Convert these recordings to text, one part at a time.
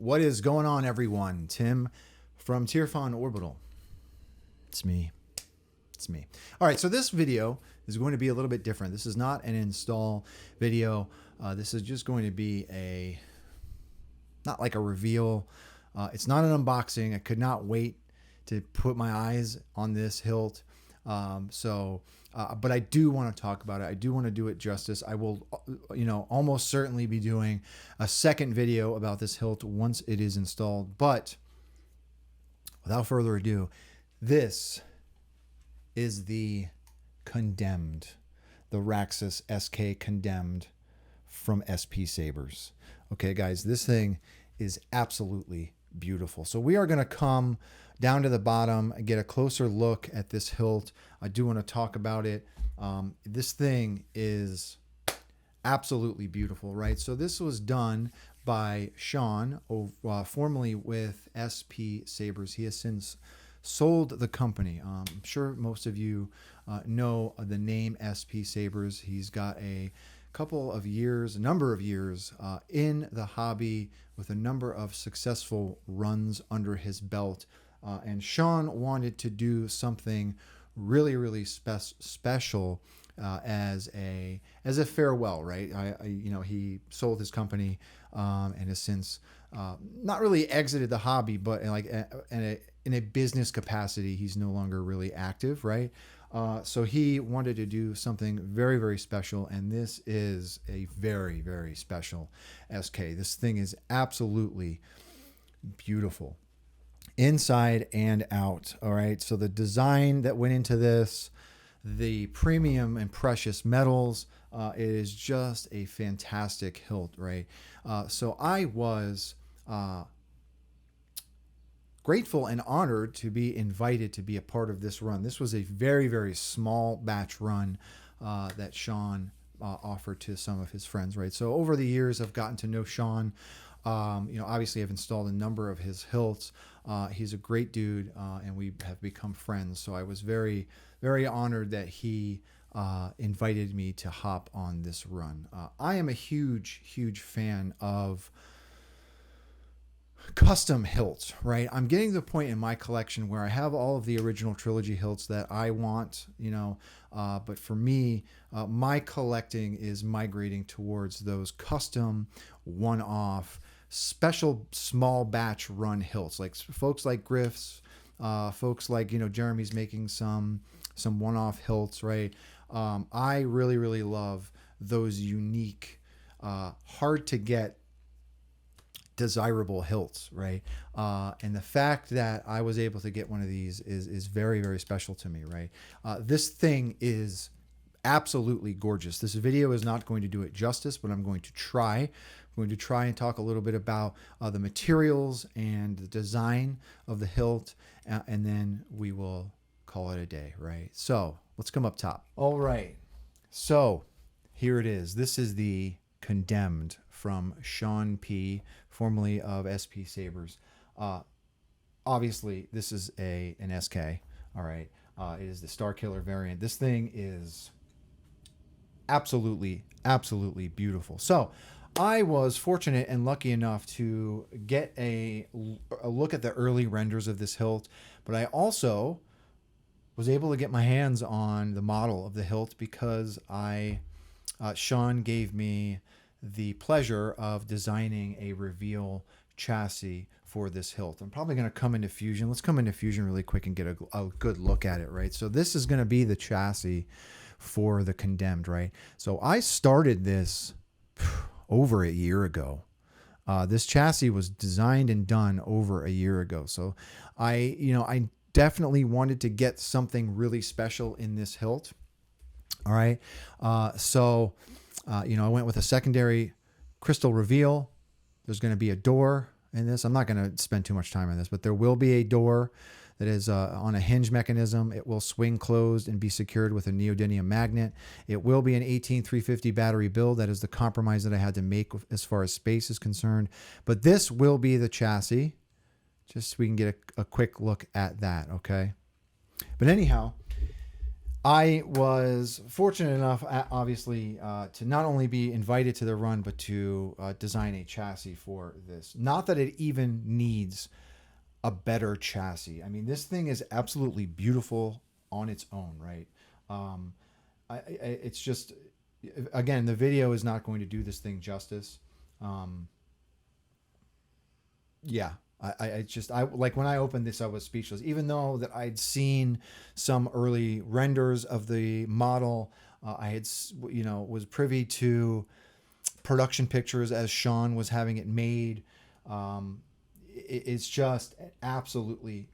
What is going on, everyone? Tim from Tirfon Orbital. It's me. It's me. All right, so this video is going to be a little bit different. This is not an install video. This is just going to be not like a reveal. It's not an unboxing. I could not wait to put my eyes on this hilt. But I do want to talk about it. I do want to do it justice. I will, almost certainly be doing a second video about this hilt once it is installed. But without further ado, this is the Condemned, the Raxus SK Condemned from SP Sabers. Okay, guys, this thing is absolutely beautiful. So we are going to come down to the bottom and get a closer look at this hilt. I do want to talk about it. This thing is absolutely beautiful, right? So this was done by Shaun, formerly with SP Sabers. He has since sold the company. I'm sure most of you know the name SP Sabers. He's got a number of years in the hobby with a number of successful runs under his belt. And Shaun wanted to do something really, really special as a farewell, right? He sold his company and has since not really exited the hobby, but in a business capacity, he's no longer really active, right? So he wanted to do something very, very special, and this is a very, very special SK. This thing is absolutely beautiful, inside and out. All right, so the design that went into this, the premium and precious metals, it is just a fantastic hilt, right? So I was grateful and honored to be invited to be a part of this run. This was a very, very small batch run that Shaun offered to some of his friends, right? So over the years, I've gotten to know Shaun. Obviously I've installed a number of his hilts. He's a great dude, and we have become friends. So I was very, very honored that he invited me to hop on this run. I am a huge, huge fan of custom hilts, right? I'm getting to the point in my collection where I have all of the original trilogy hilts that I want, but for me, my collecting is migrating towards those custom, one-off, special small batch run hilts, like folks like Griff's, folks like, Jeremy's making some one-off hilts, right? I really, really love those unique, hard to get, desirable hilts, right? And the fact that I was able to get one of these is very, very special to me, right? This thing is absolutely gorgeous. This video is not going to do it justice, but I'm going to try. I'm going to try and talk a little bit about the materials and the design of the hilt, and then we will call it a day, right? So let's come up top. All right. So here it is. This is the Condemned from ShaunP, formerly of SP Sabers. Obviously, this is an SK. All right. It is the Star Killer variant. This thing is absolutely, absolutely beautiful. So I was fortunate and lucky enough to get a look at the early renders of this hilt, but I also was able to get my hands on the model of the hilt because Shaun gave me the pleasure of designing a reveal chassis for this hilt. I'm probably going to come into Fusion. Let's come into Fusion really quick and get a good look at it, right? So this is going to be the chassis for the Condemned, right? So I started this over a year ago. This chassis was designed and done over a year ago. So I definitely wanted to get something really special in this hilt. All right. I went with a secondary crystal reveal. There's going to be a door in this. I'm not going to spend too much time on this, but there will be a door that is on a hinge mechanism. It will swing closed and be secured with a neodymium magnet. It will be an 18350 battery build. That is the compromise that I had to make as far as space is concerned. But this will be the chassis, just so we can get a quick look at that, okay? But anyhow, I was fortunate enough, obviously, to not only be invited to the run, but to design a chassis for this. Not that it even needs a better chassis. I mean, this thing is absolutely beautiful on its own, right? Um, it's just, again, the video is not going to do this thing justice. Um, yeah, I like when I opened this, I was speechless. Even though that I'd seen some early renders of the model, I had, was privy to production pictures as Shaun was having it made. Um, it's just absolutely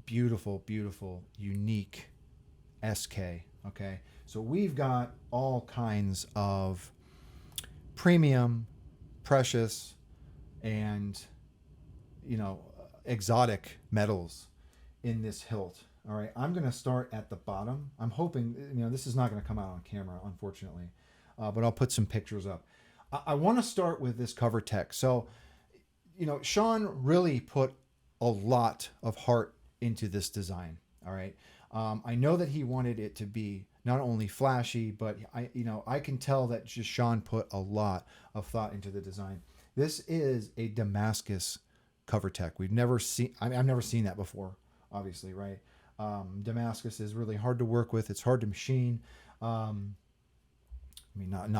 beautiful, beautiful, unique SK. Okay, so we've got all kinds of premium, precious, and exotic metals in this hilt. All right, I'm going to start at the bottom. I'm hoping, this is not going to come out on camera, unfortunately, but I'll put some pictures up. I want to start with this covertec. So, Shaun really put a lot of heart into this design. All right. I know that he wanted it to be not only flashy, but I can tell that just Shaun put a lot of thought into the design. This is a Damascus covertec. I've never seen that before, obviously, right? Damascus is really hard to work with. It's hard to machine. Not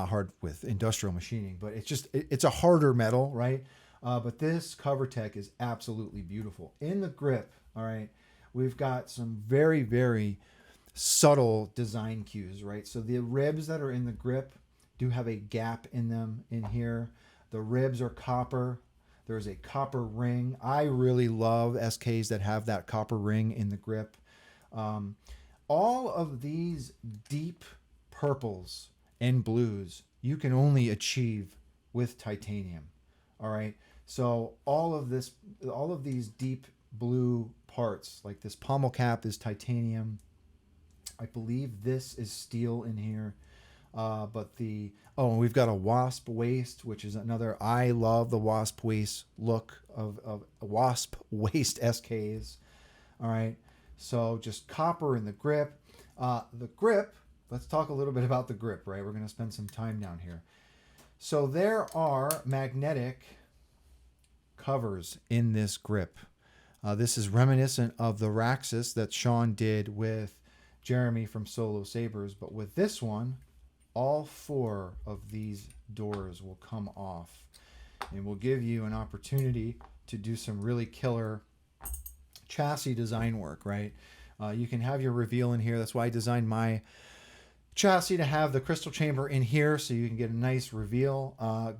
hard with industrial machining, but it's a harder metal, right? But this covertec is absolutely beautiful. In the grip, all right, we've got some very, very subtle design cues, right? So the ribs that are in the grip do have a gap in them in here. The ribs are copper. There's a copper ring. I really love SKs that have that copper ring in the grip. All of these deep purples and blues you can only achieve with titanium. All right. So all of these deep blue parts, like this pommel cap is titanium. I believe this is steel in here. We've got a wasp waist, which is another. I love the wasp waist look of wasp waist SKs. All right. So just copper in the grip. The grip, let's talk a little bit about the grip, right? We're going to spend some time down here. So there are magnetic covers in this grip. This is reminiscent of the Raxus that Shaun did with Jeremy from Solo Sabers. But with this one, all 4 of these doors will come off and will give you an opportunity to do some really killer chassis design work, right? You can have your reveal in here. That's why I designed my chassis to have the crystal chamber in here so you can get a nice reveal.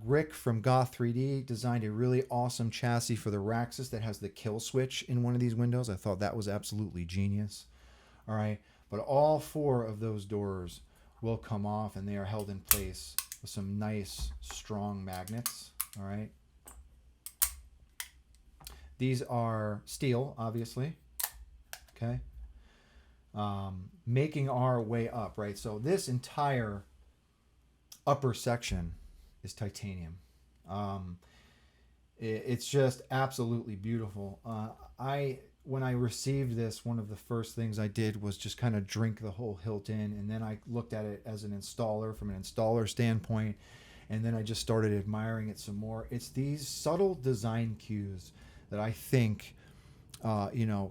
Rick from Goth 3D designed a really awesome chassis for the Raxus that has the kill switch in one of these windows. I thought that was absolutely genius. All right, but all 4 of those doors will come off, and they are held in place with some nice strong magnets. All right, these are steel, obviously. Okay. Making our way up, right? So this entire upper section is titanium. It's just absolutely beautiful. When I received this, one of the first things I did was just kind of drink the whole hilt in, and then I looked at it as an installer from an installer standpoint, and then I just started admiring it some more. It's these subtle design cues that I think,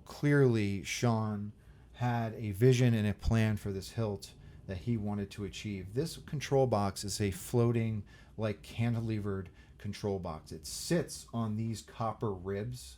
clearly Shaun had a vision and a plan for this hilt that he wanted to achieve. This control box is a floating, like cantilevered control box. It sits on these copper ribs.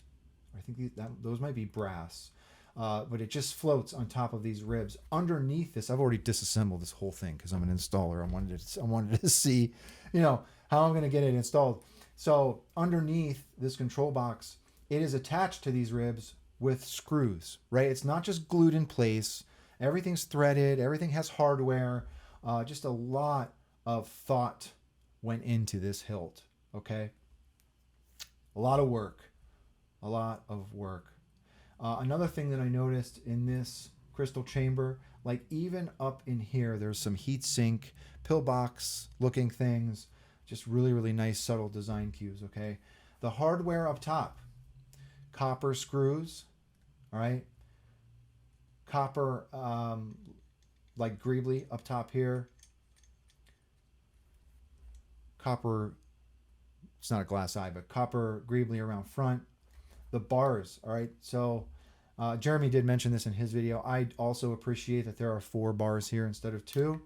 I think those might be brass, but it just floats on top of these ribs. Underneath this, I've already disassembled this whole thing because I'm an installer. I wanted to see, how I'm going to get it installed. So underneath this control box, it is attached to these ribs with screws, right? It's not just glued in place. Everything's threaded. Everything has hardware. Just a lot of thought went into this hilt, okay? A lot of work. Another thing that I noticed in this crystal chamber, like even up in here, there's some heat sink, pillbox looking things, just really, really nice subtle design cues, okay? The hardware up top, copper screws, all right? Copper like greebly up top here. Copper, it's not a glass eye, but copper greebly around front. The bars, all right. So Jeremy did mention this in his video. I also appreciate that there are 4 bars here instead of 2.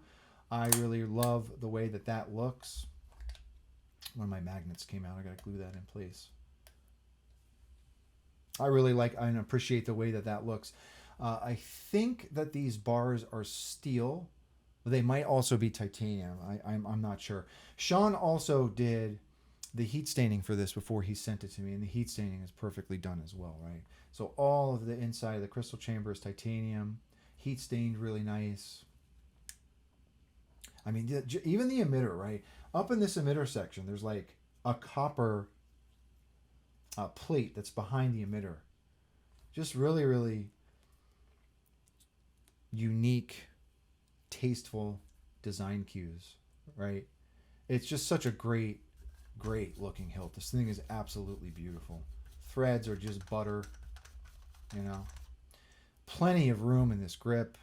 I really love the way that that looks. One of my magnets came out. I got to glue that in place. I really like and appreciate the way that that looks. I think that these bars are steel. They might also be titanium. I'm not sure. Shaun also did the heat staining for this before he sent it to me, and the heat staining is perfectly done as well, right? So all of the inside of the crystal chamber is titanium, heat stained really nice. I mean, even the emitter, right? Up in this emitter section, there's like a copper plate that's behind the emitter. Just really, really unique, tasteful design cues, right? It's just such a great looking hilt. This thing is absolutely beautiful. Threads are just butter, you know. Plenty of room in this grip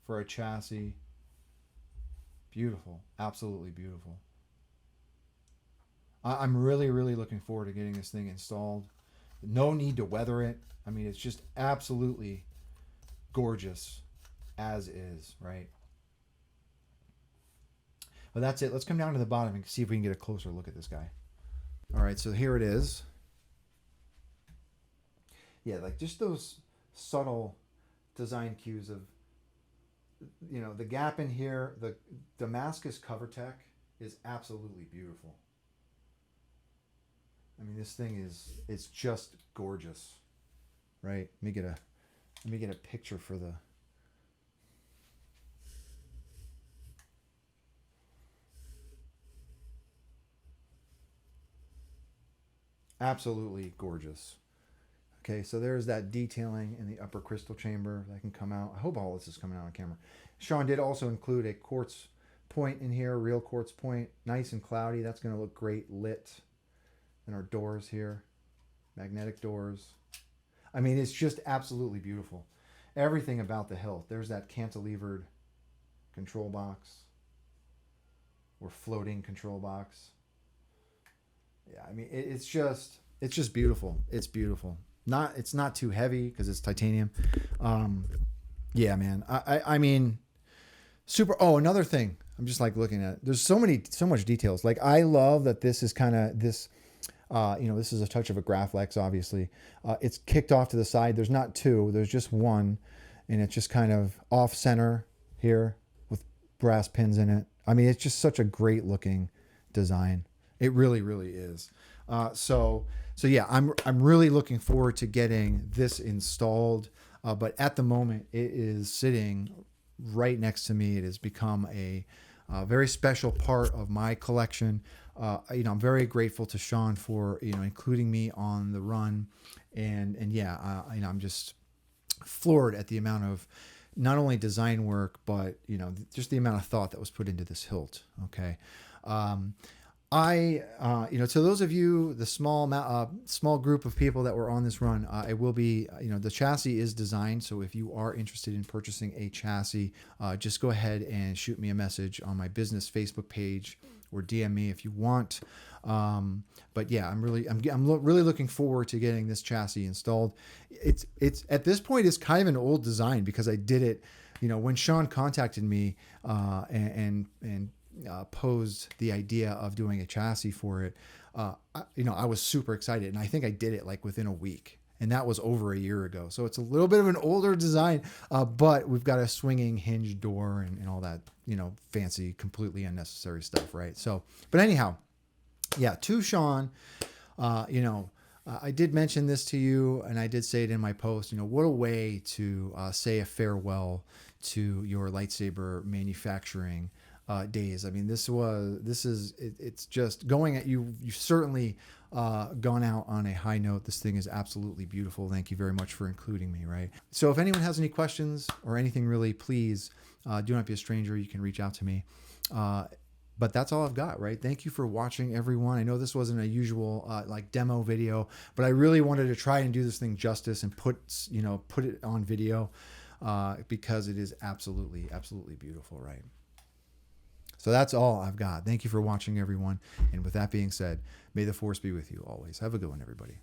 for a chassis. Beautiful, absolutely beautiful. I'm really looking forward to getting this thing installed. No need to weather it. I mean, it's just absolutely gorgeous as is, right? Well, that's it. Let's come down to the bottom and see if we can get a closer look at this guy. All right, so here it is. Yeah, like just those subtle design cues of, you know, the gap in here. The Damascus covertec is absolutely beautiful. I mean, this thing is just gorgeous, right? Let me get a picture for the. Absolutely gorgeous. Okay, so there's that detailing in the upper crystal chamber that can come out. I hope all this is coming out on camera. Shaun did also include a quartz point in here, real quartz point, nice and cloudy. That's going to look great lit. And our doors here, magnetic doors. I mean, it's just absolutely beautiful. Everything about the hilt. There's that cantilevered control box or floating control box. Yeah, I mean, it's just beautiful. It's beautiful. It's not too heavy because it's titanium. Yeah, man. I mean, super. Oh, another thing. I'm just like looking at it. There's so much details. Like, I love that this is kind of this. You know, this is a touch of a Graflex, obviously. It's kicked off to the side. There's not 2. There's just 1, and it's just kind of off center here with brass pins in it. I mean, it's just such a great looking design. It really is. So yeah, I'm really looking forward to getting this installed. But at the moment, it is sitting right next to me. It has become a very special part of my collection. You know, I'm very grateful to Shaun for, you know, including me on the run, and yeah, you know, I'm just floored at the amount of not only design work, but, you know, just the amount of thought that was put into this hilt. Okay. You know, to those of you, the small group of people that were on this run, it will be, you know, the chassis is designed. So if you are interested in purchasing a chassis, just go ahead and shoot me a message on my business Facebook page or DM me if you want. But yeah, I'm really looking forward to getting this chassis installed. It's at this point, it's kind of an old design because I did it, you know, when Shaun contacted me, and posed the idea of doing a chassis for it. You know, I was super excited, and I think I did it like within a week, and that was over a year ago. So it's a little bit of an older design, but we've got a swinging hinge door and all that, you know, fancy, completely unnecessary stuff, right? So, but anyhow, yeah, to Shaun, you know, I did mention this to you, and I did say it in my post. You know, what a way to say a farewell to your lightsaber manufacturing days. I mean, it's just going at you. You've certainly gone out on a high note. This thing is absolutely beautiful. Thank you very much for including me, right? So if anyone has any questions or anything really, please do not be a stranger. You can reach out to me. But that's all I've got, right? Thank you for watching, everyone. I know this wasn't a usual like demo video, but I really wanted to try and do this thing justice and put it on video. because it is absolutely, absolutely beautiful, right? So that's all I've got. Thank you for watching, everyone. And with that being said, may the force be with you always. Have a good one, everybody.